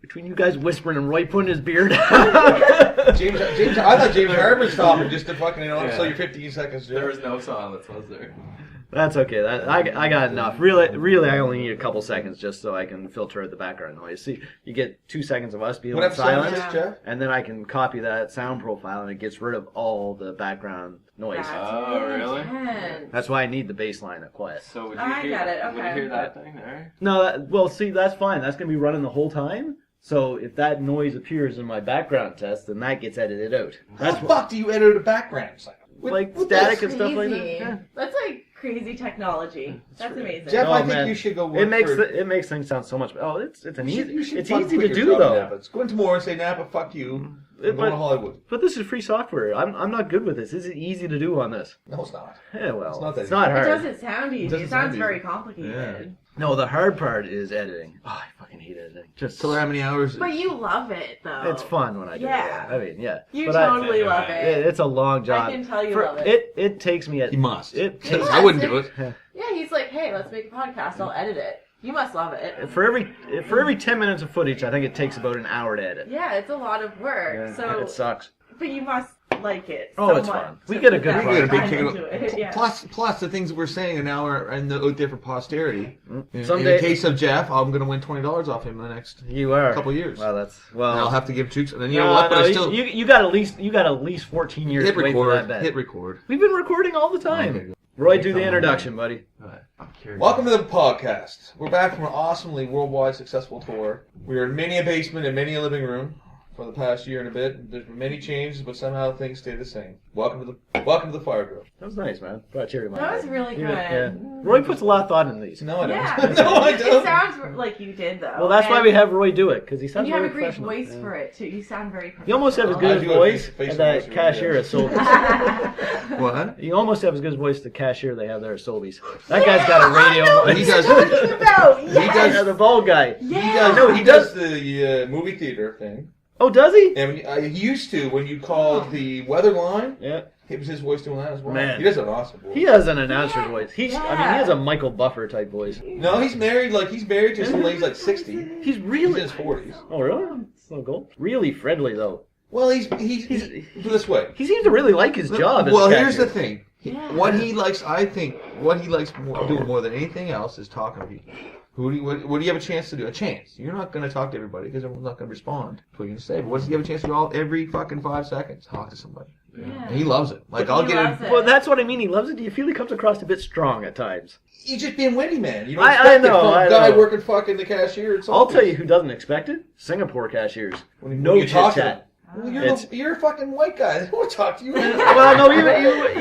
between you guys whispering and Roy putting his beard down. James, I thought James Harper stopped just to fucking, so you're 15 seconds. There was no silence, was there? That's okay. I got enough. Really, I only need a couple seconds just so I can filter out the background noise. See, you get 2 seconds of us being What episode silent, is this, Jeff? and then I can copy that sound profile, and it gets rid of all the background noise. Oh, really? That's why I need the bass line of quiet. So would you I hear, got it, would you okay. hear that thing there? No, well, see, that's fine. That's going to be running the whole time. So if that noise appears in my background test, then that gets edited out. How the fuck do you edit a background? Like With static this? and stuff like that. Crazy. Yeah. That's like crazy technology. That's amazing. Jeff, Oh, I think man. you should go work It makes for... it makes things sound so much. Oh, it's an You easy. should It's fucking easy quit to your do job though. at Napa. Go in tomorrow and say, Napa, fuck you. I'm going to Hollywood. But this is free software. I'm not good with this. This is easy to do on this. No, it's not. Yeah, well, It's not that it's not It hard. doesn't sound easy. doesn't It sounds sound very easy. complicated. No, the hard part is editing. Oh, I fucking hate editing. Just Tell her how many hours... But you love it, though. it's fun when I do Yeah. it. I mean, yeah. You But totally love it. It's a long job. I can tell you love it. It takes me. He must. It takes I wouldn't do it. Yeah, he's like, hey, let's make a podcast. I'll edit it. You must love it. for every 10 minutes of footage, I think it takes about an hour to edit. Yeah, it's a lot of work. Yeah, So, it sucks. but you must like it. Oh, so it's much fun. We to get a put good that We get a big time kick into it. Yeah. Plus, the things that we're saying are now are out there for posterity. In Someday- the case of Jeff, I'm going to win $20 off him in the next You are couple years. Well, that's And I'll well. have to give Chooks, and then you know what? But I still you got at least 14 years hit to wait for record. that bet. Hit record. We've been recording all the time. Okay, good. Roy, do the introduction, buddy. I'm curious. Welcome to the podcast. We're back from an awesomely worldwide successful tour. We are in many a basement and many a living room for the past year and a bit. There's been many changes, but somehow things stay the same. Welcome to the Fire Grill. That was nice, man. Brought cheer to my That was head. really You good. did, yeah. Roy puts a lot of thought into these. No, I don't. Yeah. No, I It don't. sounds like you did, though. Well, that's why And we have Roy do it, because he And sounds you have very a great professional. voice Yeah. for it, too. You sound very professional. You almost have as good I a do a voice face as that voice, cashier yeah. at Sobeys. What? You almost have as good a voice as the cashier they have there at Sobeys. That guy's got a radio. I know what He you're does- talking about. Yes. Yeah, the bald guy. Yeah. No, He does the movie theater thing. Oh, does he? And he used to, when you called the weather line, Yeah. it was his voice doing that as well. Man. He does an awesome voice. He has an announcer's voice. I mean, he Yeah. has a Michael Buffer type voice. No, he's married to some lady like 60. He's He's in really. his 40s. Oh, really? So cool. Really friendly though. Well, he's put it this way. He seems to really like his job. As Well, a here's the cashier. thing. Yeah. What he likes, I think, what he likes doing more than anything else is talking to people. What do you have a chance to do? A chance. You're not going to talk to everybody because everyone's not going to respond to what you're going to say. But what does he have a chance to do every fucking 5 seconds? Talk to somebody. Yeah. And he loves it. Like, I'll He get loves him. it. Well, that's what I mean. He loves it. Do you feel he comes across a bit strong at times? He's just being witty, man. You don't I expect know, it from I a guy know. working fucking the cashier. I'll tell you who doesn't expect it. Singapore cashiers. When No you talk chit to chat. Well, It's- you're a fucking white guy. They won't talk to you. Well, no,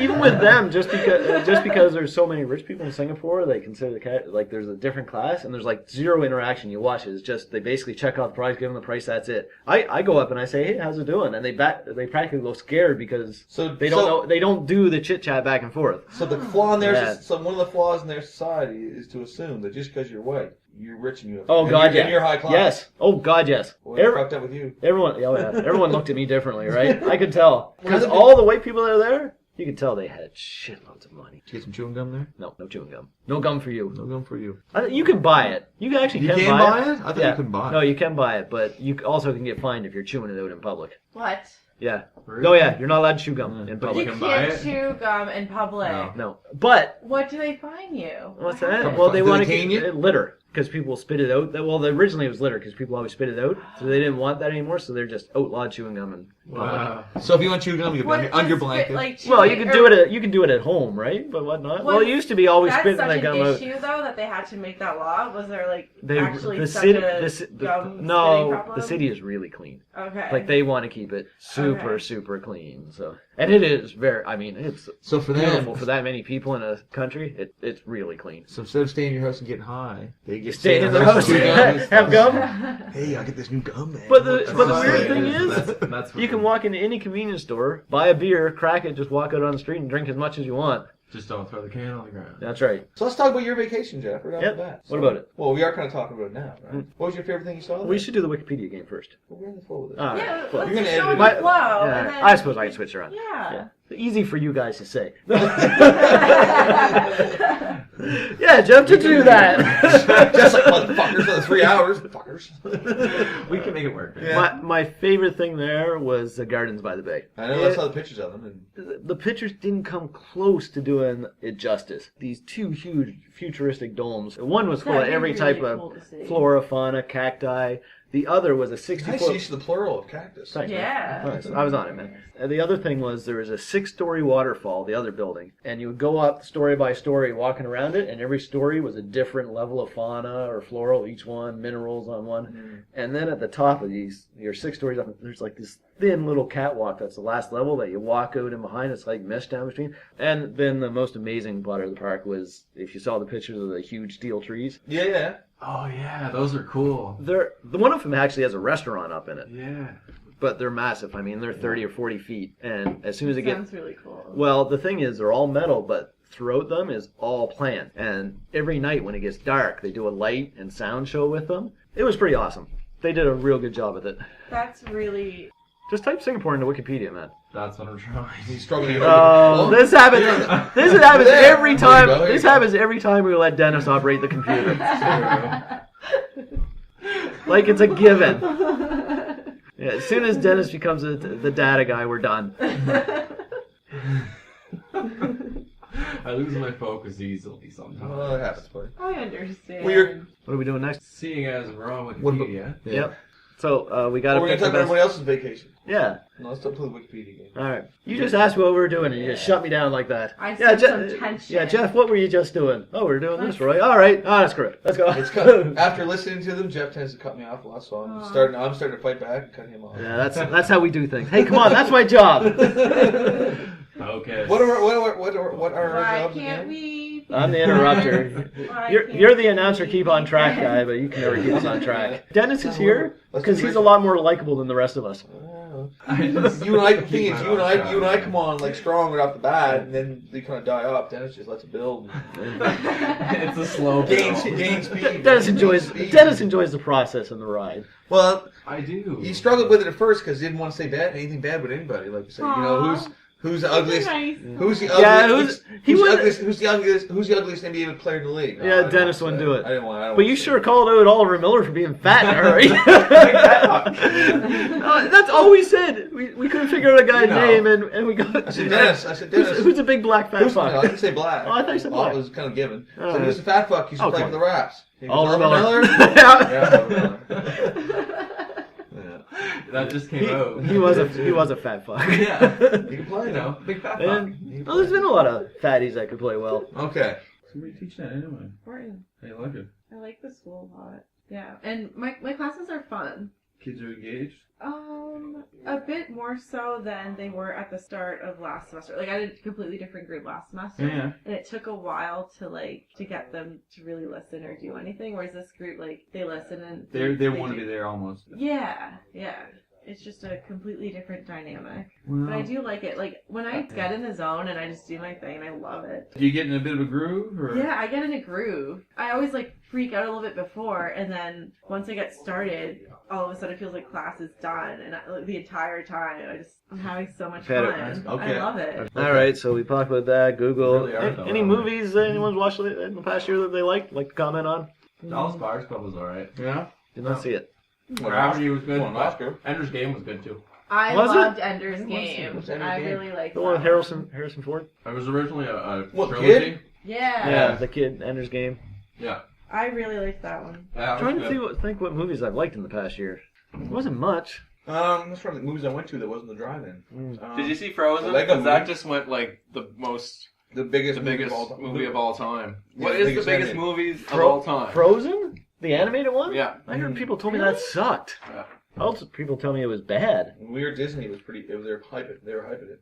even with them, just because there's so many rich people in Singapore, they consider like there's a different class, and there's like zero interaction. You watch it. It's just they basically check off the price, give them the price. That's it. I go up and I say, hey, how's it doing? And they practically go scared because they don't know, they don't do the chit chat back and forth. So the flaw in their Yeah. so one of the flaws in their society is to assume that just because you're white, you're rich and you have Oh and God, you're, yeah. and you're high class. Yes. Oh God, yes. Well, they fucked up with you. Everyone looked at me differently, right? I could tell because Well, all the white people that are there, you could tell they had shitloads of money. Did you get some chewing gum there? No chewing gum. No gum for you. No gum for you. You can buy it. You can actually You can can buy buy it. it? I thought you couldn't buy it. No, you can buy it, but you also can get fined if you're chewing it out in public. What? Yeah. Really? No, yeah, you're not allowed to chew gum in But public. You can buy can't it? chew gum in public. No. No, but What do they fine you? what's What that? happened? Well, they Do they want to cane you? get litter because people spit it out. Well, originally it was litter because people always spit it out, so they didn't want that anymore. So they're just outlawed chewing gum in public. Wow. So if you want chewing gum, you What can is under your spit, blanket. like, Well, you chewing can do or- it. You can do it at home, right? But what not? Well, it used to be always That's spitting such that an gum out. issue, though, that they had to make that law. Was there They, actually the such city, a the, ci- the- gum no, spitting problem? the city is really clean. Okay. Like they want to keep it super, Okay. super clean. So, and it is very. I mean, it's So for beautiful them, for that many people in a country. It's really clean. so instead of staying in your house and getting high, they You get stay in the house, chew gum. have gum. Hey, I get this new gum, man. But the weird thing Yeah, is, that's you can walk into any convenience store, buy a beer, crack it, just walk out on the street and drink as much as you want. Just don't throw the can on the ground. That's right. So let's talk about your vacation, Jeff. Right off Yep. the bat. What about it? Well, we are kind of talking about it now, right? What was your favorite thing you saw? We should do the Wikipedia game first. We're in the flow with it. All right. Yeah, Well, let's You're gonna just go edit with it. the flow. Yeah, and then, I suppose I can switch around. Yeah. Easy for you guys to say. Yeah, Jeff, to do that. Just like motherfuckers for the 3 hours. Fuckers. We can make it work. Yeah. My favorite thing there was the Gardens by the Bay. I know, I saw the pictures of them. And The pictures didn't come close to doing it justice. These two huge futuristic domes. One was full of That'd be every really type cool of to see. flora, fauna, cacti. The other was a 60 nice foot. use of the plural of cactus. Thanks, man. Yeah. Nice. I was on it, man. And the other thing was there was a 6-story waterfall, the other building, and you would go up story by story walking around it, and every story was a different level of fauna or floral, each one, minerals on one. And then at the top of these, your 6 stories up, there's like this thin little catwalk that's the last level that you walk out in behind. It's like mist down between. And then the most amazing part of the park was if you saw the pictures of the huge steel trees. Yeah, yeah. Oh yeah, those are cool. The one of them actually has a restaurant up in it, Yeah. but they're massive. I mean, they're 30 or 40 feet, and as soon as it gets Sounds really cool. well, the thing is, they're all metal, but throughout them is all plant. And every night when it gets dark, they do a light and sound show with them. It was pretty awesome. They did a real good job with it. That's really. Just type Singapore into Wikipedia, man. That's what I'm trying. He's struggling. Oh, this happens. This happens There. every time. There you go, there This you go. happens every time we let Dennis operate the computer. Like it's a given. Yeah, as soon as Dennis becomes the data guy, we're done. I lose my focus easily sometimes. Well, that happens, buddy. I understand. Weird. What are we doing next? Seeing as we're on What about- Wikipedia. Yep. So we got Oh, to we're pick going to the talk about best. everybody else's vacation. Yeah. No, let's don't play the Wikipedia game. All right. You just asked what we were doing, and you just shut me down like that. I yeah, sense some tension. Yeah, Jeff, what were you just doing? Oh, we're doing this, Roy. All right. Oh, that's correct. Let's go. It's cut, after listening to them, Jeff tends to cut me off a lot, so I'm starting to fight back and cut him off. Yeah, that's how we do things. Hey, come on, that's my job. Okay. What are our Why jobs can't again? we? I'm the interrupter. Why You're can't the announcer, keep on track guy, but you can never keep us on track. Dennis is here Let's because do he's a Richard. lot more likable than the rest of us. You and I, the thing is, you and I come on like strong right off the bat, and then they kind of die off. Dennis just lets it build. It's a slow Gain build. speed. Dennis Gain enjoys speed. the process and the ride. Well, I do. he struggled with it at first because he didn't want to say anything bad with anybody. Like you say, you know, who's the ugliest? Nice. Who's the Yeah, ugliest? he who's, the was- ugliest who's the ugliest NBA player in the league? No, I Yeah, didn't Dennis want wouldn't to do say it. I didn't want. But you sure called out Oliver Miller for being fat in a hurry. That's all we said. We couldn't figure out a guy's You know. name, and we got. I said Dennis. Who's a big black fat No, I fuck? didn't say black. Oh, I thought you said Well, black. it was kind of given. Oh, So he was a fat fuck. He used to oh, play come for on. the Raps. He was Oliver Miller. Yeah, Oliver Miller. That just came out. He was a fat fuck. Yeah. He can play, You know, big fat fuck. And well, there's been a lot of fatties that could play well. Okay. Somebody teach that anyway. Important. I like it. I like the school a lot. Yeah, and my classes are fun. Kids are engaged. A bit more so than they were at the start of last semester. Like I did a completely different group last semester, Yeah. and it took a while to get them to really listen or do anything. Whereas this group, like they listen and They want to do- be there almost. Yeah, yeah. It's just a completely different dynamic. But I do like it. Like when I get in the zone and I just do my thing, I love it. Do you get in a bit of a groove? Or? Yeah, I get in a groove. I always like freak out a little bit before, and then once I get started, all of a sudden it feels like class is done, and the entire time I'm having so much Had fun. it. Okay. I love it. All right, so we talked about that. Google. Really are, though, Any aren't movies that anyone's watched in the past year that they liked? Like to comment on? Dallas Buyers Club was alright. Yeah. Did not see it. Gravity was good. Won an Oscar. Ender's Game was good too. I Was it? loved Ender's Game. What's Ender's I Game? really liked The one with that Harrison Ford. It was originally a What, trilogy. kid? Yeah. Yeah, the kid Ender's Game. Yeah. I really liked that one. Yeah, I'm trying to think what movies I've liked in the past year. It wasn't much. That's from the movies I went to that wasn't the drive-in. Did you see Frozen? The Lego Because that movie. just went like the biggest biggest movie of all time. What is the biggest animated. movies of all time? Frozen? The animated one? Yeah. I heard people told me that sucked. Yeah. Also, people tell me it was bad. When we were at Disney, it was pretty. They were hyping it.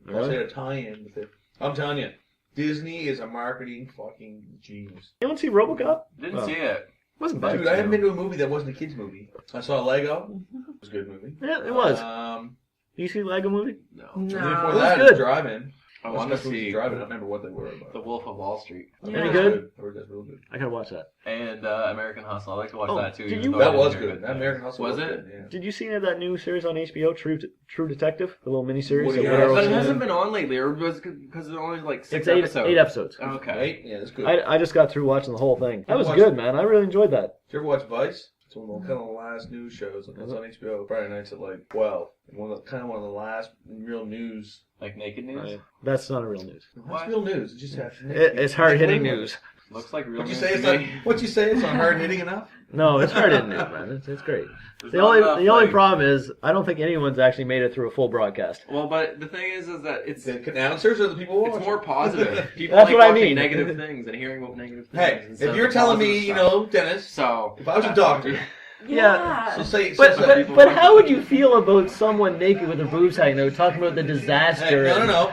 Really? Also, they had a tie-in with it. I'm telling you, Disney is a marketing fucking genius. You don't see RoboCop? Didn't Oh. see it. Wasn't bad. Dude, I haven't been to a movie that wasn't a kids movie. I saw Lego. It was a good movie. Yeah, it was. Um, You see Lego movie? No. Before No. was that, good. Drive-In. I want to see Driving. I don't remember what they were. But. The Wolf of Wall Street Yeah. Any good? I heard that's real good. I gotta watch that. and American Hustle. I like to watch that too. did even you- though That I was didn't hear good. That American Hustle Was was it? good, yeah. Did you see that new series on HBO, True Detective? The little miniseries. Woody that Harrelson. Will But it Smith- hasn't been on lately, or was because it's only like 6 It's episodes. 8 episodes. Okay. Right? Yeah, it's good. I just got through watching the whole thing. That was watched- good, man. I really enjoyed that. Did you ever watch Vice? It's one of the kind of the last news shows. It's on HBO Friday nights at like 12. One of the last real news. Like Naked News. That's not a real news. What's real news? It just has. It's hard hitting news. Looks like real What you news say? to It's not. me. What you say? It's not hard hitting enough. No, it's hard hitting news, man. It's great. There's The not only enough, problem is I don't think anyone's actually made it through a full broadcast. Well, but the thing is that it's The announcers or the people watching? it's more positive. People That's like what I watching mean. negative things and hearing about negative things. Hey, instead if of you're the telling positive me, you stuff. know, Dennis, So if I was a doctor, Yeah. so say, But so say, but how would you feel about someone naked with their boobs hanging out talking about the disaster? hey, no.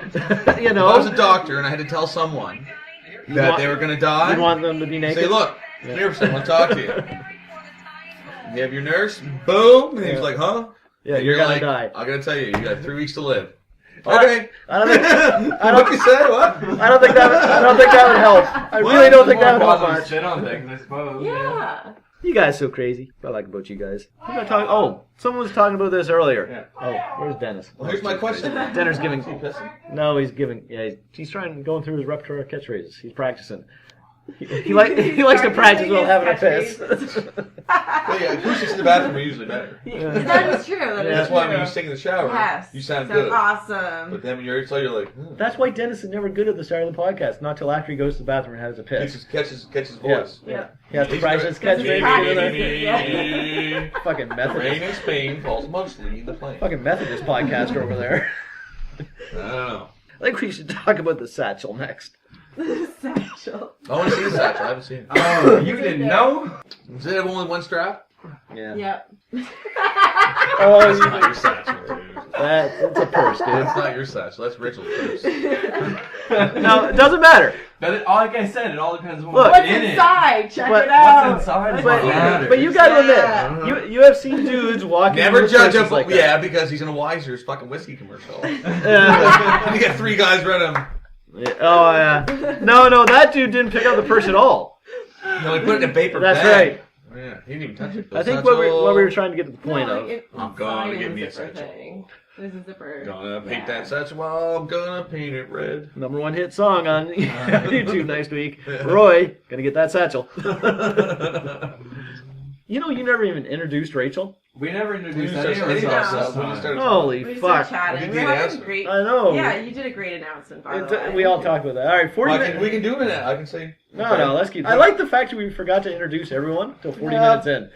you If know, I was a doctor and I had to tell someone that want- they were going to die, you want them to be naked. say, look, here, I want to talk to you. You have your nurse, boom, and he's Yeah. like, huh? Yeah, And you're gonna like, die. I'm going to tell you, you got 3 weeks to live. Okay. I don't think. I What don't. you said? What? I don't think that. I don't think that would help. I What? really don't think More that would help positive much. spin on things, I suppose. Yeah. You guys so crazy. I like about you guys. Who am I talking? Oh, someone was talking about this earlier. Oh, where's Dennis? Well, here's my question. Denner's giving. Is he pissing? No, he's giving. Yeah, he's trying going through his repertoire of catchphrases. He's practicing. He likes to practice while having a piss. Well, yeah, acoustics in the bathroom are usually better. That is true. That is That's why when true. you sing in the shower, Yes. you sound Sounds good. awesome. But then when you're outside, you're like, That's why Dennis is never good at the start of the podcast. Not till after he goes to the bathroom and has a piss. catches voice. Yeah. He has to He's practice good. catchphrases. Rain Fucking Methodist. in Spain falls mostly in the plain. Fucking Methodist podcaster over there. I don't know. I think we should talk about the satchel next. Satchel. I want to see the satchel. I haven't seen it. Oh, you didn't know? Does it have only one strap? Yeah. Yep. Oh, That's not your satchel, dude. it's a purse, dude. That's not your satchel. That's Rachel's purse. No, it doesn't matter. But like I said, it all depends on Look, what's What's in it. inside? Check But it out. What's inside is But, what matters. but you gotta Yeah. admit, you have seen dudes walking. Never with judge purses him. like that. Yeah, because he's in a Weiser's fucking whiskey commercial. and Yeah. you get 3 guys running him. Yeah. Oh yeah. No, that dude didn't pick up the purse at all. No, he put it in a paper That's bag. right. Yeah, he didn't even touch it. I think what we were trying to get to the point No, of. I'm gonna inside get is me a zipper satchel. thing. There's a zipper. Gonna paint Yeah. that satchel. Well, I'm gonna paint it red. Number 1 hit song on YouTube next week. Roy, gonna get that satchel. You know, you never even introduced Rachel. We never introduced We any of started ourselves ourselves last when we time. started- Holy We fuck. started chatting. We We did were the having announcement. great. I know. Yeah, you did a great announcement. By the way. We all talked about that. All right, 40 minutes. We can do it now. I can say. No, let's keep. I like the fact that we forgot to introduce everyone till 40 minutes in.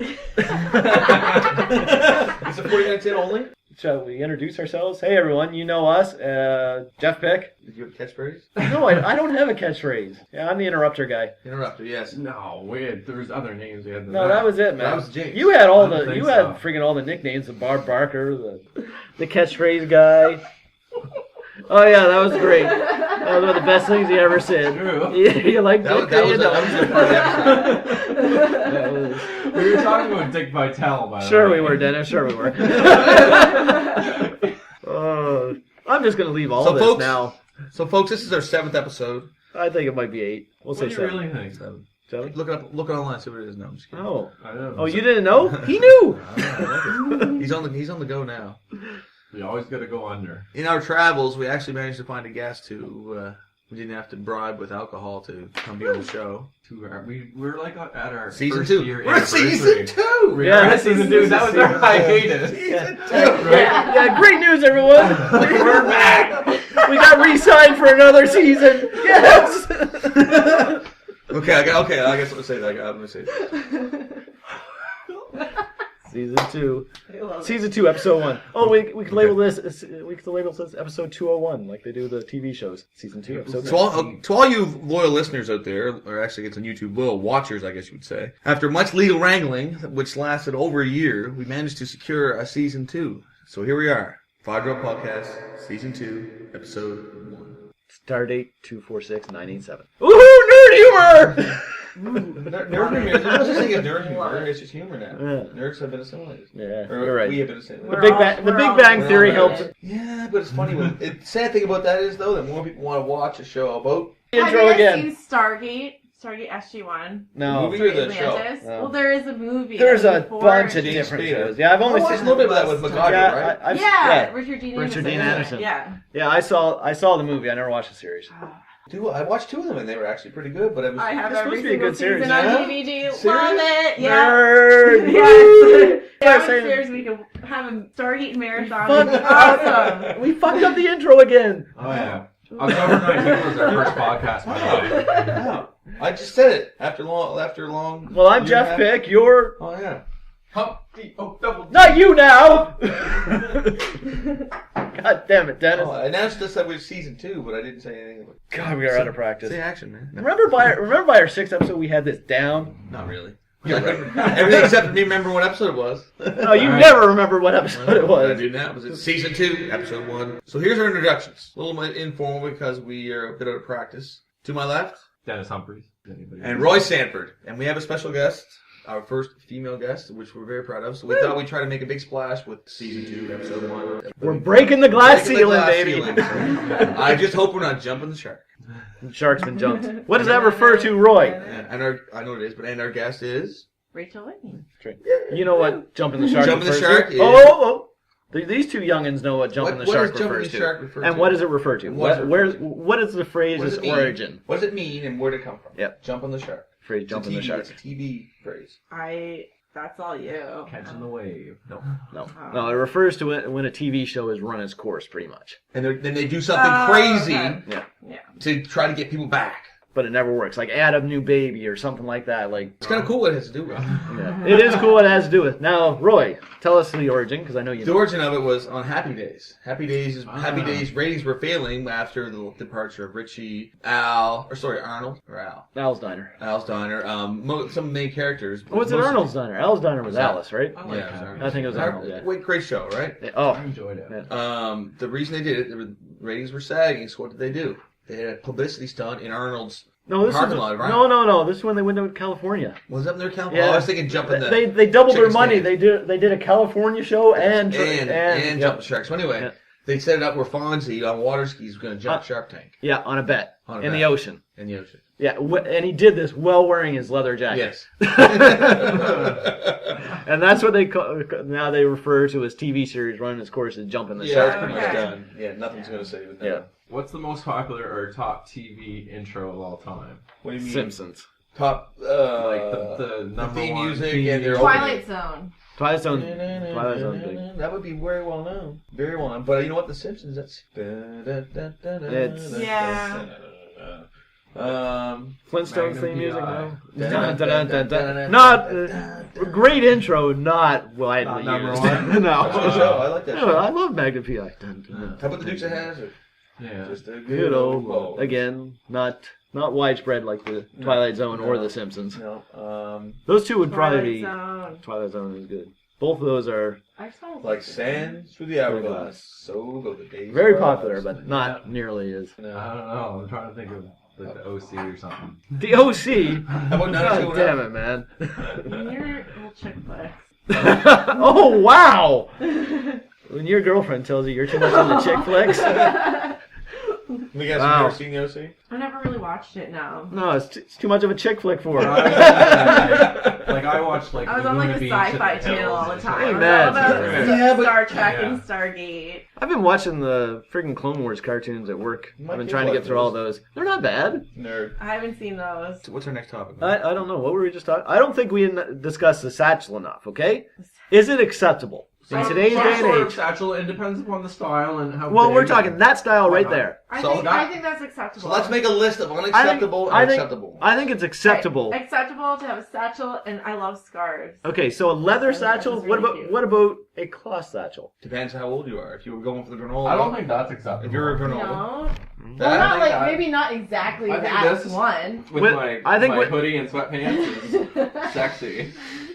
It's a 40 minutes in only. Shall we introduce ourselves? Hey everyone, you know us. Jeff Pick. Did you have a catchphrase? No, I don't have a catchphrase. Yeah, I'm the interrupter guy. Interrupter. Yes. No, there was other names we had. than No, that was it, man. That was James. You had all I don't the. think You so. had freaking all the nicknames. The Barb Barker, the catchphrase guy. Oh yeah, that was great. That was one of the best things you ever said. True. You like That was Dick, you know. a good part of the episode. That was- We were talking about Dick Vitale, by the Sure way. we were, Dennis. Sure we were. I'm just gonna leave all So, of this folks- now. So, folks, this is our 7th episode. I think it might be 8. We'll What say do you 7. really think? 7? Look it online. See what it is. No, I'm just kidding. Oh. I don't know. Oh, you didn't know? He knew. He's on the go now. We always got to go under. In our travels, we actually managed to find a guest who we didn't have to bribe with alcohol to come be on the show. We're like at our Season first 2. year We're at season 2. We Yeah, are at this is- season 2. That was our hiatus. Season 2. Yeah, great news, everyone. We're back. We got re-signed for another season. Yes. Okay, I guess I'll say that. I'm gonna say that. Season 2. I love it. Season 2, episode 1. Oh, we could label this. We could label this episode 201, like they do the TV shows. Season 2, episode To all you loyal listeners out there, or actually it's on YouTube, loyal watchers, I guess you would say, after much legal wrangling, which lasted over a year, we managed to secure a season 2. So here we are. Five Drop Podcast, season 2, episode 1. Stardate 246987. Woohoo! nerd humor. Nerd humor. There's no such thing as nerd humor. It's just humor now. Yeah. Nerds have been assimilated. Yeah, Or you're right. we have been assimilated. The We're Big all- Bang, the we're Big all- Bang we're Theory all helps. nerds. Yeah, but it's funny. The sad thing about that is, though, that more people want to watch a show about Intro Have you again. guys seen Stargate SG-1? No, Movie or the show? Atlantis? No. Well, there is a movie. there's a before- bunch of James different Spader. shows. Yeah, I've only I watched seen a little bit of that with MacGyver, Yeah, right? I've- Yeah, Richard Dean Richard Anderson. Dean Anderson. Yeah. Yeah, I saw the movie. I never watched the series. I watched 2 of them, and they were actually pretty good. But it was I have It's supposed every to be a single good series, season on yeah? DVD. Love Serious? it. Yeah. Nerd. Yes. Saying- Downstairs we can have a Stargate marathon. Fuck. It's awesome. We fucked up the intro again. Oh yeah. October 19th was our first podcast, by the way. Wow. I just said it after long. Well, I'm year and a Jeff half. Pick. You're Oh yeah. Hump D O double D. not you now. God damn it, Dennis. I announced this that we were season 2, but I didn't say anything about it. God, we are out of practice. Say action, man. No, Remember by our 6th episode, we had this down. not really. Everything except me remembering what episode it was. No, you All right. never remember what episode it What I was. do now was it season 2, episode 1. So here's our introductions. A little bit informal because we are a bit out of practice. To my left, Dennis Humphreys. Anybody? and Roy Sanford. And we have a special guest, our first female guest, which we're very proud of. So we thought we'd try to make a big splash with season 2, episode 1. We're breaking the glass Breaking the ceiling, glass baby. ceiling. I just hope we're not jumping the shark. Shark's been jumped. What does that refer to, Roy? Yeah, and I know what it is, but our guest is Rachel Whitney. You know what jumping the shark Jumping the refers shark to? is- Oh. These two youngins know what jumping the what shark does jumping refers the to. shark refer And to? what does it refer to? What does it refer to? What is the What does phrase's it mean? origin? What does it mean and where did it come from? Yep. Jumping the shark. Phrase jumping the It's a shark. It's a TV phrase. That's all you. Catching the wave. No. No, it refers to it when a TV show has run its course, pretty much. And then they do something crazy Okay. Yeah. Yeah. to try to get people back. But it never works. Like add a new baby or something like that. Like, It's kind of cool what it has to do with it. yeah. It is cool what it has to do with. Now, Roy, tell us the origin, because I know you The know. origin of it was on Happy Days. Happy Days ratings were failing after the departure of Richie, Arnold or Al. Al's Diner. Al's Diner. Some main characters. Oh, was it Arnold's Diner? Al's Diner was Alice, right? I like Yeah, that. I think it was Arnold, yeah. Wait, great show, right? Oh, I enjoyed it. Yeah. The reason they did it, the ratings were sagging. So what did they do? They had a publicity stunt in Arnold's. no, this is Parking lot, right? no. This is when they went to California. Was that in their California? Yeah. Oh, I was thinking jumping the They doubled their chicken money. stand. They did a California show and and jump the shark. So anyway, Yeah. they set it up where Fonzie on water skis was going to jump Shark Tank yeah, on a bet On a in bet. the ocean. in the ocean. Yeah, and he did this while wearing his leather jacket. Yes. And that's what they now they refer to as TV series running its course as jumping the Yeah, shark. it's pretty much Okay. done. Yeah, nothing's going to save it. Yeah. What's the most popular or top TV intro of all time? What do you mean? Simpsons. Top, Like the number theme one music theme and their music. Twilight Zone. Twilight Zone. Twilight Zone's big. That would be very well known. Very well known. But you know what? The Simpsons, that's... Yeah. Flintstones theme music, Magnum no? PI. Dun, dun, dun, dun, dun. Not great intro, not widely Not number used. one? No. That's a good show. I like that No, show. I love Magnum PI. Dun, dun, dun. How about the Dukes of Hazzard? Yeah. Just a Good old bowl. again, not widespread like the Twilight Zone or The Simpsons. No. Those two would probably Twilight be. Zone. Twilight Zone is good. Both of those are I just wanna Like see sand through the hourglass. So go the days. very of popular, ours. but not nearly as I don't know. I'm trying to think of like the OC or something. the OC. How about God 92 damn it, man! You're little chick flicks. Oh wow! When your girlfriend tells you you're too much into chick flicks, You guys Wow. have never seen the OC? I never really watched it now. no, it's too much of a chick flick for her. Like I watched like I was Laguna on like the Beach Sci-Fi and the Channel all the Hills time. Hey, It was man. all about Yeah, but- Star Trek Yeah. and Stargate. I've been watching the friggin' Clone Wars cartoons at work. My I've been kids trying to like get through all those. They're not bad. Nerd. I haven't seen those. So what's our next topic? I don't know. What were we just talking? I don't think we discussed the satchel enough. Okay, is it acceptable in today's Some day sort and of age? satchel. It depends upon the style and how. Well, big we're talking that style right there. I So think that's acceptable. So let's make a list of unacceptable I and think- acceptable. I think it's acceptable. Acceptable to have a satchel, and I love scarves. Okay, so a leather That's satchel. really What about cute. what about a cloth satchel? Depends how old you are. If you were going for the granola. I don't think that's acceptable. If you're a granola. No. That- Well, not think like that- maybe not exactly I think that this is- one. with With- my I think my with- hoodie and sweatpants is sexy.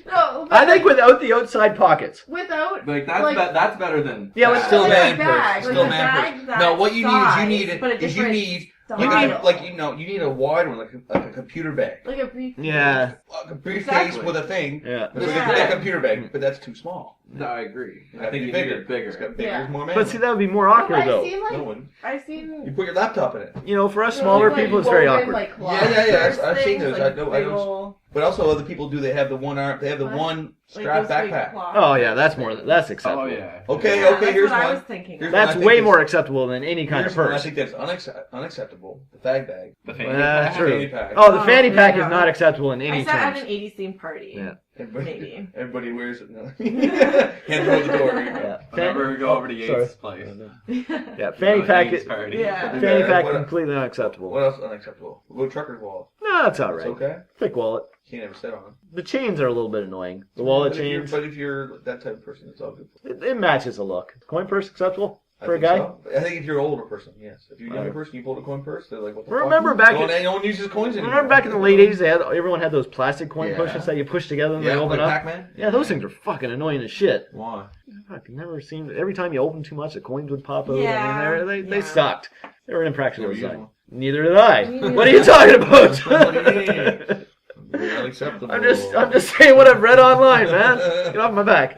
No, but I think without the outside pockets. without Like that's Like- that's better than Yeah, that. with Still like man a bag, purse. like Still a man bag purse. that No, what you need is size, but a you different- need Stop. You need a wide one, like a computer bag. Like a briefcase. Yeah. A briefcase Exactly. with a thing. Yeah. It's Yeah. like a computer bag, but that's too small. No, I agree. It's I gotta think be you need it bigger. It's got bigger, Yeah. more But manly. see, that would be more But awkward I've though. seen No like one. I've You seen put your laptop in it. You know, for us smaller like, people, it's very woven, awkward. Like, Yeah, I've seen things, those. Like I know. big ol', But also, other people do. They have the one arm. They have the What? one like strap those big backpack. cloth Oh yeah, that's acceptable. Oh yeah. Okay, Yeah, okay. that's Here's what I one. was thinking. Here's That's one I think way is- more acceptable than any kind of Here's one I purse. think that's unacceptable. The fag bag. The fanny That's pack. true. Fanny pack. Oh, the Oh, fanny pack yeah. is not acceptable in I any sat at terms. an 80s themed party. Yeah. Everybody, Maybe. everybody wears it now. Hand over the door. Here you go. Yeah. Whenever we go over to Sorry. Yates' place. Yeah, fanny pack Yates is party. Yeah. fanny pack What- completely unacceptable. What else unacceptable? Little trucker's wallet. No, that's all It's right. okay. Thick wallet. Can't ever sit on it. The chains are a little bit annoying. The wallet But if you're- chains. But if you're that type of person, it's all good. It matches the look. Coin purse acceptable I for a think guy? so. I think if you're an older person, yes. If you're a younger Right. person, you hold a coin purse, they're like, what the Remember fuck? back no, in- no one uses coins anymore. Remember back in the late 80s, everyone had those plastic coin Yeah. pushes that you push together and Yeah, they open like up? Pac-Man? Yeah, those things are fucking annoying as shit. Why? Fuck, never seen. Every time you open too much, the coins would pop out. Yeah, I mean, they yeah. sucked. They were impractical Never used design. one. Neither did I. Me neither. What are you talking What do you mean? about? Unacceptable. I'm just saying what I've read online, man. Get off my back.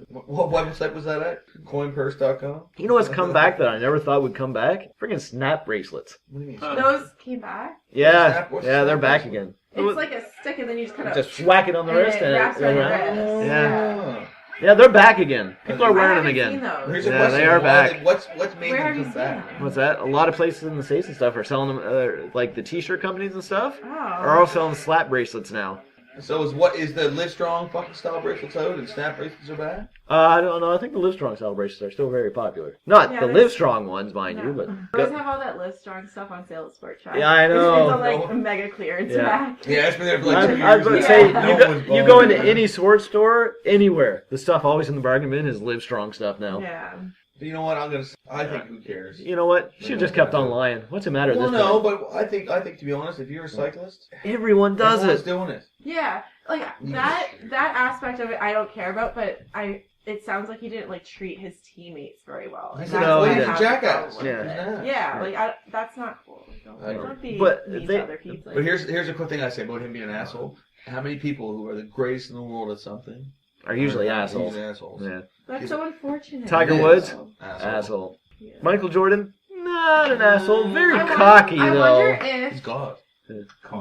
What website was that at? Coinpurse.com? You know what's come back that I never thought would come back? Friggin' snap bracelets. What do you mean? Huh. Those came back. Yeah, Snap- what's yeah, they're snap back bracelet? again. It's like a stick, and then you just kind of Just whack it on the and wrist it and wraps around your yeah. wrist. Yeah. Yeah, they're back again. People are I wearing them haven't again. seen those. Here's a Yeah, question. they are Why back. What's made Where have them you come seen back? them? What's that? A lot of places in the States and stuff are selling them, like the t-shirt companies and stuff, Oh. are all selling slap bracelets now. So is the Livestrong fucking style bracelets out and snap bracelets are back? I don't know. I think the Livestrong style bracelets are still very popular. Not Yeah, the there's- Livestrong ones, mind you, but They always have all that Livestrong stuff on sale at Sport Shop. Yeah, I know. It's like a mega clearance Yeah. rack. Yeah, it's been there for I, like 2 years. I was going to now. say, Yeah. you, No go, one's you go bothered. into any sports store, anywhere, the stuff always in the bargain bin is Livestrong stuff now. Yeah. But you know what? I think who cares? You know what? You should have just kept on lying. What's the matter at Well, this no, point? but I think to be honest, if you're a cyclist, Everyone does everyone's it. doing it. Yeah. Like that aspect of it I don't care about, but it sounds like he didn't like treat his teammates very well. And He's that's No, what he I didn't. have a a jackass. problem with Yeah. it. Yeah, like that's not cool. I agree. Don't be But mean they- to other people. But here's a quick thing I say about him being an asshole. How many people who are the greatest in the world at something Are usually are assholes. usually assholes? Yeah. That's so unfortunate. Tiger It is. Woods? Asshole. Asshole. Yeah. Michael Jordan? Not an asshole. Very I wonder- cocky, I though. wonder He's if God.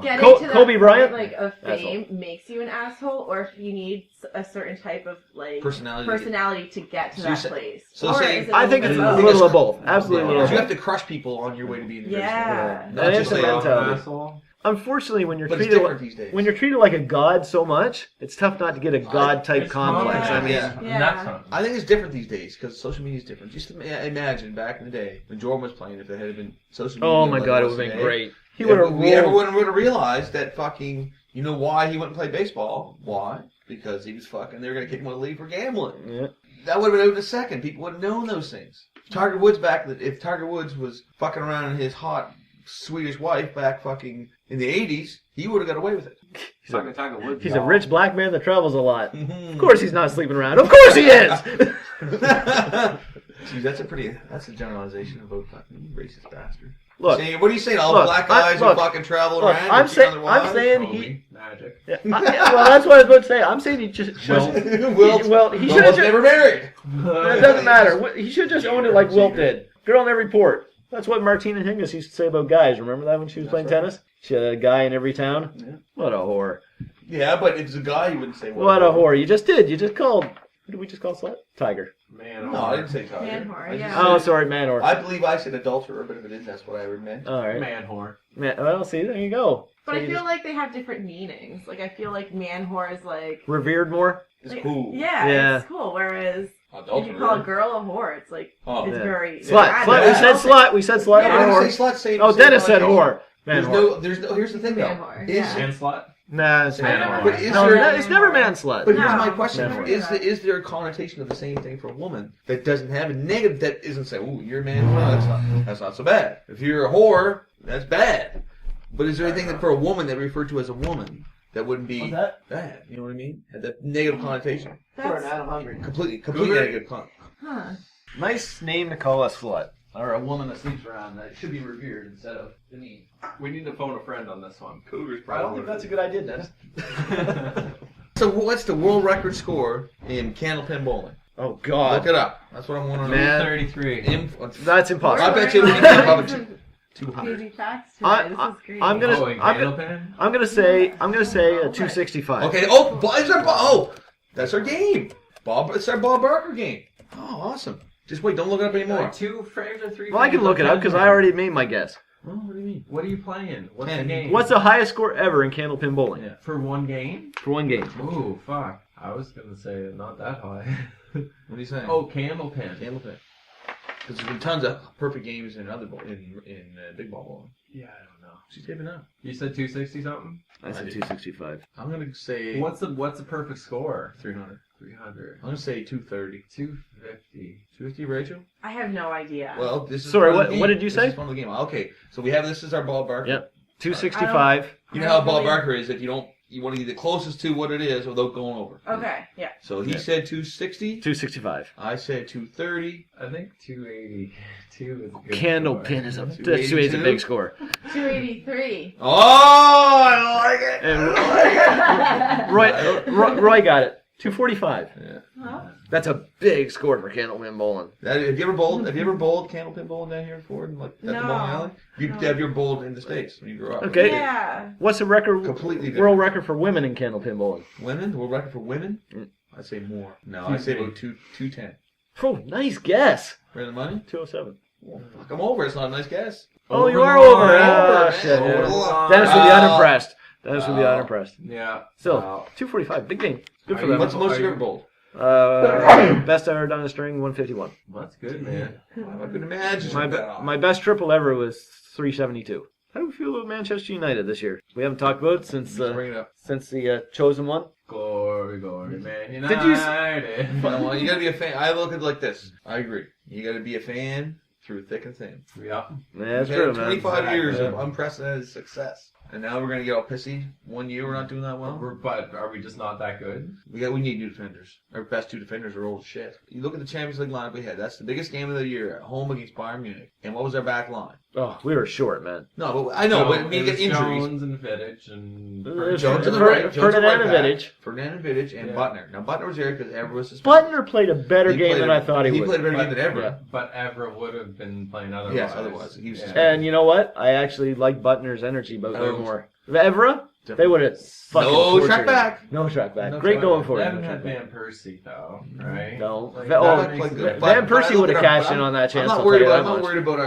getting to that Kobe Bryant? point, like of fame makes you an asshole, or if you need a certain type of like Personality. to get to So you're that sa- place. so Or saying- is it I think it's little a bit little both? of both. Absolutely a little You of have both. to crush people on your way to being Yeah. Yeah. Not That just is a say, mentality. Asshole. Unfortunately, when you're but it's treated different these days. when you're treated like a god so much, it's tough not to get a god type It's complex. common. I mean, Yeah. Yeah. That's I think it's different these days because social media is different. Just imagine back in the day when Jordan was playing, if it had been social media. oh my like god, it was would have been today, great. He would have Everyone would have realized that fucking. You know why he went and played baseball? Why? Because he was fucking. They were gonna kick him out of the league for gambling. Yeah. That would have been out in a second. People would have known those things. If Tiger Woods was fucking around his hot Swedish wife back fucking in the 80s, he would have got away with it. Tiger Woods. He's a rich black man that travels a lot. Of Of course he's not sleeping around. Of course he is! Gee, that's a generalization about fucking racist bastard. Look, What are you saying? All look, black guys look, who fucking travel look, around? I'm and cheat on saying- their I'm wives? saying Probably. he- Magic. yeah, well, that's what I was about to say. I'm saying he just Wilt, he should have Wilt just. never married. It doesn't matter. He should just own it like Wilt did. Girl in every port. That's what Martina Hingis used to say about guys. Remember that when she was playing right. tennis? She had a guy in every town. Yeah. What a whore. Yeah, but if it's a guy, you wouldn't say What a whore. You just did. You just called. What did we just call slut? Tiger. Man, No, I didn't say Tiger. Man whore, I just yeah. said- Oh, sorry, man whore. I believe I said adulterer, but if it is, that's what I meant. All right. man whore. Man, well, see, there you go. But So I you feel just like they have different meanings. Like I feel like man whore is like revered more. It's like, cool. Yeah, Yeah. it's cool. Whereas if Adulterer. you call a girl a whore, it's like Oh. it's Yeah. very Slut. bad. Slut. We said slut. We said slut. Yeah, and I whore. didn't say slut. Same, Oh, same Dennis said connotation. whore. Man whore. There's no. Here's the thing, Man though. whore, Is- yeah. Man slut. Nah, it's I man never whore. But is No, there- it's never man slut. But here's No. my question: Never. is there a connotation of the same thing for a woman that doesn't have a negative? That isn't say, "Oh, you're a man." No, that's not so bad. If you're a whore, that's bad. But is there anything that for a woman that referred to as a woman that wouldn't be What's that? bad? You know what I mean? Had that negative connotation. That's, I'm hungry. Completely Cougar. negative. huh. Nice name to call a slut. or a woman that sleeps around that should be revered instead of demeaned. We need to phone a friend on this one. Cougars I don't think that's a good idea, Dennis. So what's the world record score in candlepin bowling? Oh Look God, it up. That's what I want to know. Man. 33. that's impossible. I bet you we can have Learning a some 200. crazy facts I- today. This is great. I'm gonna- Oh, in Candlepin? I'm gonna say a 265. Okay. Oh, it's our oh, that's our game. It's our Bob Barker game. Oh, awesome. Just wait. Don't look it up anymore. Like 2 frames or 3 Well, I can frames look it on up because I Candlepin? already made my guess. Oh, what do you mean? What are you playing? What's the 10. game? What's the highest score ever in candlepin bowling Yeah. For one game? for one game? Ooh, fuck. I was gonna say not that high. What are you saying? Oh, Candlepin. Candlepin. Because there's been tons of perfect games in other in big ball bowling. Yeah, I don't know. She's taping up. You said 260 something? I said 265. I'm gonna say What's the perfect score? 300. 300. I'm gonna say 230. 250. 250, Rachel? I have no idea. Well, this is Sorry, part of the what- game. what did you This say? is part of the game. Okay, so we have this is our Bob Barker. Yep. 265. You know how Bob Barker is. If you don't, you want to get the closest to what it is without going over. Okay, yeah. So he said 260. 265. I said 230. I think 282 is a good Candlepin score. is a big score. 283. Oh, I like it. And Roy got it. 245. Yeah. Huh? That's a big score for candlepin bowling. Have you ever bowled? Have you ever bowled candlepin bowling down here before? Like at the No. bowling alley? No. Have you bowled in the States when you grew up? Okay. Yeah. What's the record? Completely different. World record for women in candlepin bowling? Women? The world record for women? Mm. I'd say more. No, I'd say about 210. Oh, nice guess. Right the money? 207. Well, fuck, I'm over. It's not a nice guess. Oh, you Over are the over. line. Ah, Over, shit. man. Yeah. Over the line. Dennis would be Oh. unimpressed. Dennis would be Oh. unimpressed. Yeah. Still, Wow. 245. Big game. Good for Are them. What's the most Are you you- ever bowled? Best ever done in a string, 151. That's good, man. I could imagine. My best triple ever was 372. How do we feel about Manchester United this year? We haven't talked about it since Bring it up. the chosen one. Glory, glory, man. Did you United. Well, you gotta be a fan. I look at it like this. I agree. You gotta be a fan through thick and thin. Yeah. Yeah, that's We've had true, man. 25 years of Yeah. unprecedented success. And now we're gonna get all pissy. 1 year we're not doing that well. But are we just not that good? We need new defenders. Our best 2 defenders are old as shit. You look at the Champions League lineup we had. That's the biggest game of the year at home against Bayern Munich. And what was our back line? Oh, we were short, man. No, but I know. But we it get was injuries. Jones and Vidic and Jones on the right. Jones on Ferdinand right back. Vidic. Ferdinand and Vidic and Yeah. Butner. Now Butner was there because Evra was suspended. Butner played a better game than I thought he would. He played a better game than Evra. Yeah. But Evra would have been playing otherwise. Yes, otherwise. He was Yeah. And you know what? I actually like Butner's energy about there more. Evra, they would have fucking No tortured track him. back. No track back. No Great try. going for They him. haven't had Van Persie though, right? No. Like, Oh, that makes Like, it- but- Van but I Persie look would have at our- cashed in on that chance. I'm I'll not worried tell you about. that I'm not much. worried about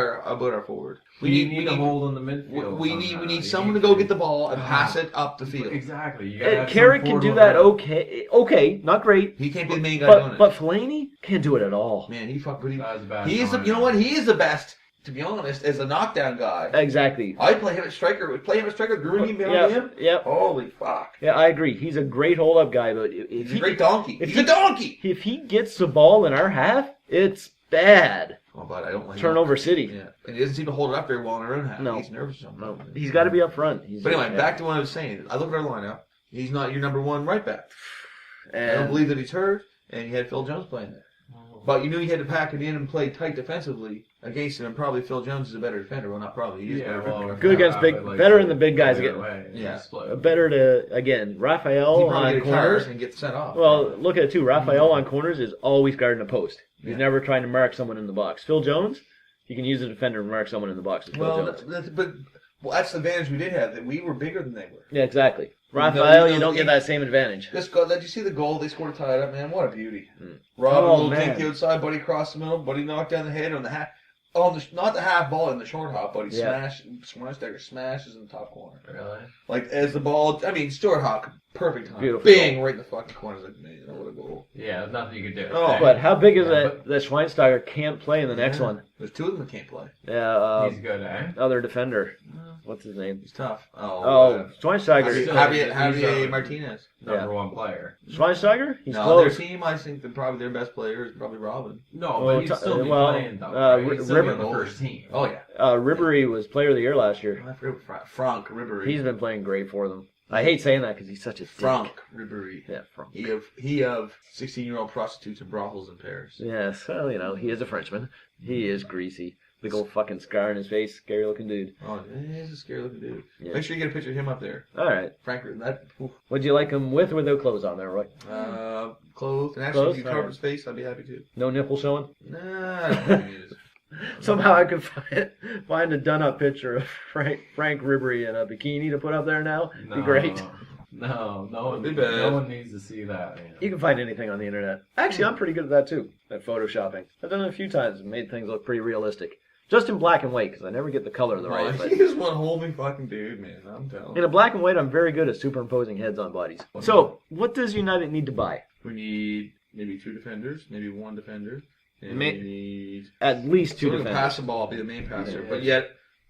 our forward. We need a hold in the midfield. We need somehow. someone You to go need get the ball and pass it up the field. Exactly. You gotta have Carrick some can do forward that movement. okay. Okay, not great. He can't be the main guy doing But it. Fellaini can't do it at all. Man, he fuck. But he, That was a bad he is. sign. You know what? He is the best. To be honest, as a knockdown guy, Exactly. I play him at striker. We play him at striker. Groening behind Yeah, him. yeah, Holy fuck! yeah. I agree. He's a great hold-up guy, but if He's he a great donkey. if He's a donkey. if he gets the ball in our half, it's bad. Oh, but I don't like Turnover City. Yeah, and he doesn't seem to hold it up very well in our own half. No. He's nervous or something. No, he's got to be up front. He's, But anyway, yeah. back to what I was saying. I look at our lineup. He's not your number one right back. I don't And believe that he's hurt, and you had Phil Jones playing there. But you knew you had to pack it in and play tight defensively against him, and probably Phil Jones is a better defender. Well, not probably. He is a better defender. Good against big- better in the big guys again. Yeah. better to again. Raphael He probably on get tires corners. and get sent off. Well, look at it too. Raphael on corners is always guarding a post. He's Yeah. never trying to mark someone in the box. Phil Jones, you can use a defender to mark someone in the box. With Phil well, Jones. that's the advantage we did have, that we were bigger than they were. Yeah, exactly. No, Raphael, no, you don't he- get that same advantage. This goal, did you see the goal they scored to tie it up, man? What a beauty. Mm. Robin Oh, will man. take the outside, Buddy cross the middle, Buddy knocked down the head on the half. Not the half ball in the short hop, but he Yeah. smashes in the top corner. Really? Like as the ball, I mean, Stuart Hawk, perfect time. Beautiful Bing, right in the fucking corner. Like, man, what a goal. Yeah, there's nothing you could do. Oh, But how big is Yeah, that Schweinsteiger can't play in the next Yeah. one? There's 2 of them that can't play. Yeah, He's good, eh? other defender. What's his name? He's tough. Oh, Schweinsteiger. Still, Javier he's Martinez. Number one player. Schweinsteiger? He's No, close. their team, I think that probably their best player is probably Robin. No, Oh, but he'd t- still be well, playing though. uh, Right? He'd still be on Ribery- the first team. Oh yeah, Ribery was player of the year last year. I forget Frank Ribery. He's been playing great for them. I hate saying that because he's such a dick. Frank Ribery. Yeah, Frank. He of 16-year-old prostitutes and brothels in Paris. Yes, well, you know, he is a Frenchman. He is greasy. Big old fucking scar on his face. Scary looking dude. Oh, he's a scary looking dude. Yeah. Make sure you get a picture of him up there. All right. Frankly, that Would you like him with or without clothes on there, Roy? clothes. And actually, Clothes? if you cover Alright. his face, I'd be happy too. No nipple showing? Nah, I don't think he is. Somehow I could find a done-up picture of Frank Ribery in a bikini to put up there now. Be great. No Be bad. no one needs to see that. Man. You can find anything on the internet. Actually, I'm pretty good at that too, at photoshopping. I've done it a few times and made things look pretty realistic. Just in black and white, because I never get the color the right. But He is one homely fucking dude, man. I'm telling in you. a black and white, I'm very good at superimposing heads on bodies. So, what does United need to buy? We need maybe 2 defenders, maybe 1 defender. And May- we need At least 2 someone who can pass defenders. the ball, be the main passer. Yeah. But yet,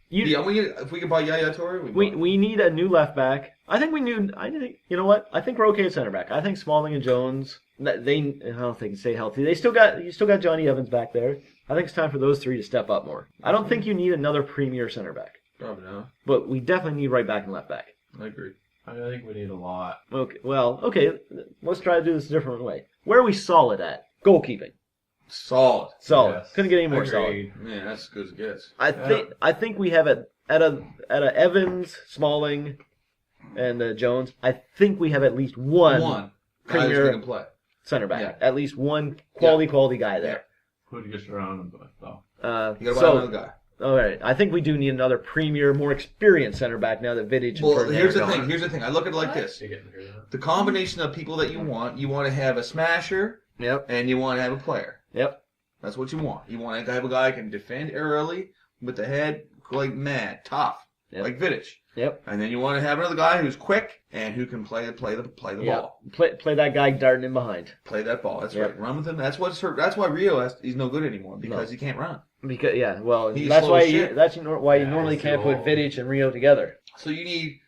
You- if we could buy Yaya Toure, We need a new left back. I think you know what? I think we're okay at center back. I think Smalling and Jones, I don't think they can stay healthy. You still got Johnny Evans back there. I think it's time for those 3 to step up more. I don't think you need another premier center back, probably not. but we definitely need right back and left back. I agree. I think we need a lot. Okay. Let's try to do this a different way. Where are we solid at? Goalkeeping. Solid. Solid. Yes. Couldn't get any more solid. Agreed. Man, that's as good as it gets. I think we have at a Evans, Smalling, and Jones. I think we have at least one Guy premier who can play. center back. Yeah. At least one quality guy there. Who do you surround him with, though? You gotta buy another guy. All right. I think we do need another premier, more experienced center back now that Vidic and Well, Ferdinand here's are the gone. thing. Here's the thing. I look at it like this. You getting rid of that? The combination of people that you want to have a smasher Yep. and you want to have a player. Yep. That's what you want. You want to have a guy who can defend early with the head like mad, tough, Yep. like Vidic. Yep. And then you want to have another guy who's quick and who can play the Yeah. ball. Play that guy darting in behind. Play that ball. That's Yep. right. Run with him. That's what's hurt. That's why Rio he's no good anymore because he can't run. Because He's that's slow why as shit. why you Yeah, normally he's can't too put old. Vidic and Rio together. So you need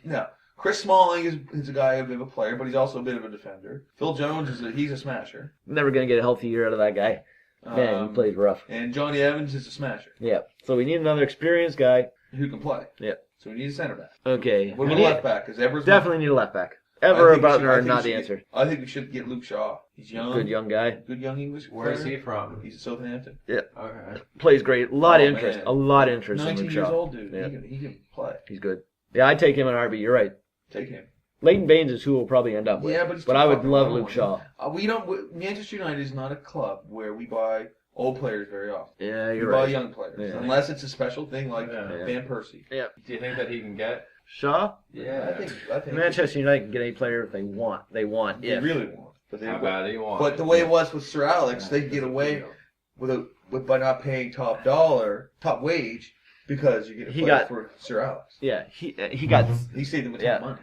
now. Chris Smalling is a guy, a bit of a player, but he's also a bit of a defender. Phil Jones he's a smasher. Never gonna get a healthy year out of that guy. Man, he plays rough. And Johnny Evans is a smasher Yeah. So we need another experienced guy. who can play. Yeah. So we need a center back. Okay. What We about need- left back? Because Evers definitely need a left back. I Ever or think we should- Butler I are think not we the should answer. get- I think we should get Luke Shaw. He's young. Good young guy. Good young English. Where's player. he from? He's at Southampton. Okay. Plays great. A lot of Oh, interest. man. A lot of interest in 19 Luke years Shaw. old, dude. Yeah. He can play. He's good. Yeah, I'd take him in RB. You're right. Take him. Leighton Baines is who we'll probably end up with. Yeah, but he's but too I would fucking love low. Luke Shaw. Manchester United is not a club where we buy old players very often. Yeah, We you're buy right. young players. Yeah. Unless it's a special thing like Yeah. Van Persie. Yeah. Do you think that he can get? Shaw? I think Manchester United can get any player if they want. They want. they If. really want. But, How bad do you want? but the way it was with Sir Alex, they could get away by not paying top wage because you get a He player got- for Sir Alex. Yeah, he got. He saved them a ton Yeah. of money.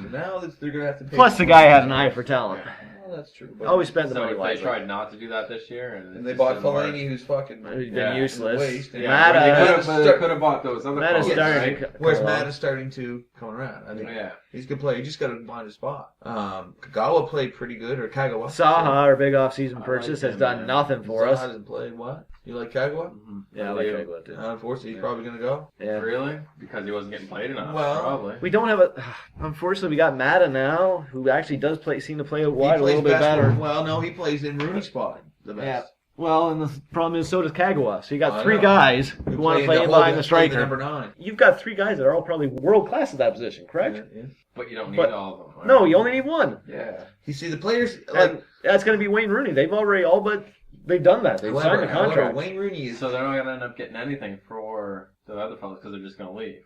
So now they're going to have to pay. Plus, the guy had an eye for talent. Well, that's true. But Always spent the So money if they wisely. tried not to do that this year, and, and they bought Fellaini, who's fucking. He's been Yeah. useless. Waste. Yeah, Mata- they could have bought those other Mata's fellas, starting right? to Where's come along. Matt is starting to come around. I think Yeah. he's a good player. You just got to find a spot. Kagawa played pretty good, or Kagawa. Saha, our big off-season I purchase, like has him, done man. nothing for Zaha us. hasn't played. What? You like Kagawa? Yeah, I like Kagawa too. Unfortunately, he's probably going to go. Yeah. Really? Because he wasn't getting played enough. Well, probably. We don't have a. Unfortunately, we got Mata now, who actually does seem to play out wide a plays little bit best better. when- Well, no, he plays in Rooney's spot the best. Yeah. Well, and the problem is, so does Kagawa. So you got I three know. guys who want to play in behind the striker. Number 9. You've got 3 guys that are all probably world class at that position, correct? Yeah. But you don't need But- all of them. right? No, you only need one, Yeah. You see, the players like and that's going to be Wayne Rooney. They've already all but they've done that. They've signed the however, contract. Wayne Rooney is. So they're not going to end up getting anything for the other fellas because they're just going to leave.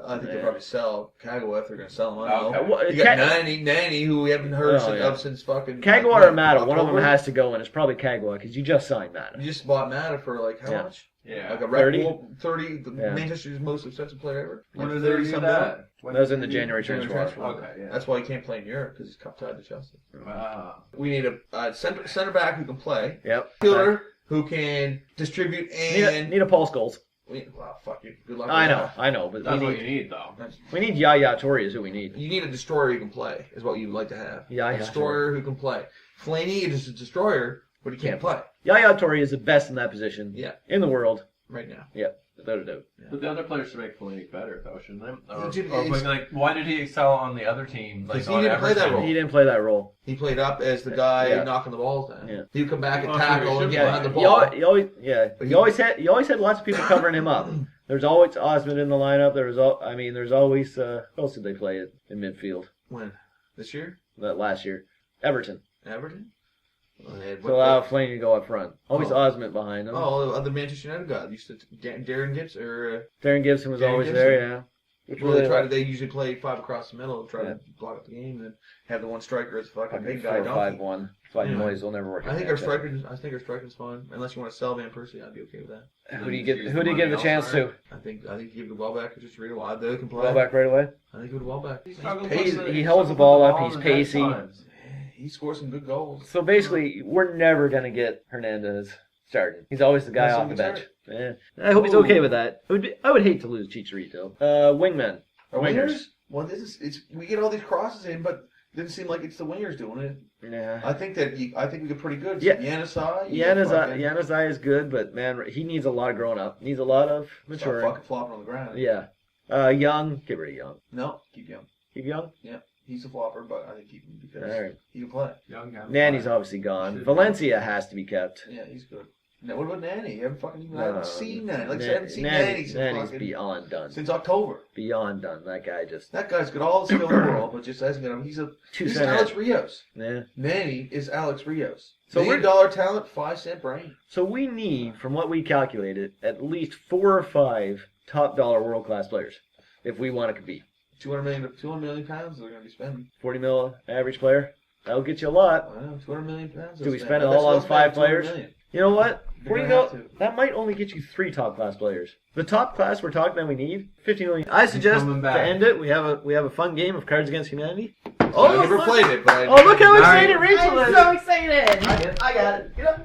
I think Yeah. they'll probably sell Kagawa if they're going to sell him. I don't know. Okay. Well, You got Ka- Nanny, who we haven't heard Oh, yeah. of since fucking. Kagawa or Mata, one of them October. has to go, and it's probably Kagawa because you just signed Mata. You just bought Mata for like how Yeah. much? Yeah. Like a 30? 30. Yeah. Manchester's most expensive player ever. When Like did they 30 do some that? That was in the did they do- January January transfer. transfer. Okay, yeah. That's why he can't play in Europe because he's cup tied to Chelsea. Wow. We need a center back who can play, Yep. fielder who can distribute, and Need a Paul Scholes. wow, fuck you. Good luck. I with know, that. I know, but That's we what need, you need, though. we need Yaya Toure is who we need. You need a destroyer who can play. Is what you'd like to have. Yaya A destroyer who can play. Fellaini is a destroyer, but he can't play Yaya Toure is the best in that position Yeah. in the world. right now. Yep. without a doubt. But the other players should make Kalinic better, though, shouldn't they? Or, He did- or like, why did he excel on the other team? Like, 'Cause he on didn't play that Everton? role. He didn't play that role. He played up as the guy Yeah. knocking the balls down. Yeah. He would come back and Oh, tackle so and he get should behind the play. ball. He always had lots of people covering him up. There's always Osmond in the lineup. There's always who else did they play in midfield When? This year? last year? Everton. Everton? Oh, they had- So allow Flaney to go up front. Always Oh. Osmond behind him. Oh, the other Manchester United guy. Used to Darren Gibbs or Darren Gibson was Darren always Gibson. there, yeah. Which well, they really they usually play 5 across the middle, try Yeah. to block up the game, and then have the one striker as fucking fucking big guy. 4-5-1. Fucking Yeah. noise will never work. I think out our there. striking's fine. Unless you want to sell Van Persie, I'd be okay with that. Who do you give the chance to? I think you give the ball back to just read a while. They can play. Ball back right away. I think give the ball back. He holds the ball up, he's pacey. He scores some good goals. So basically, we're never gonna get Hernandez started. He's always the guy Unless off the he bench. gets Yeah. I hope he's Ooh. okay with that. I would hate to lose Chicharito. Wingmen. Our Wingers. wingers? Well, we get all these crosses in, but it didn't seem like it's the wingers doing it. Yeah. I think we get pretty good. Yeah. Yannisai. Yanazai is good, but man, he needs a lot of growing up. Needs a lot of Stop maturing. fucking flopping on the ground. Yeah. Young. Get rid of Young. No, keep Young. Keep Young. He's a flopper, but I think keep him because All right. he can play. Young guy. Nanny's obviously gone. Should- Valencia has to be kept. Yeah, he's good. Now, what about Nanny? You haven't fucking I No, haven't seen Nanny. Like I said, I haven't seen Nanny since, Nanny's fucking- beyond done. since October. Beyond done. That guy just That guy's got all the skill in the world, but just hasn't got him. He's too Alex Rios. Yeah. Nanny is Alex Rios. So $1 million talent, 5-cent brain. So we need, from what we calculated, at least 4 or 5 top dollar world class players if we want to compete. 200 million pounds they're going to be spending. 40 mil average player. That'll get you a lot. I know, 200 million pounds. Do we they'll spend it That's all on what's 5 spending, 200 players? million. You know what? They're 40 gonna mil, have to. that might only get you 3 top class players. The top class we're talking that we need, 50 million. I suggest coming to back. end it, we have a fun game of Cards Against Humanity. I never look, played it, but oh, look how All right. excited Rachel I'm is. so excited. I got it. Get up.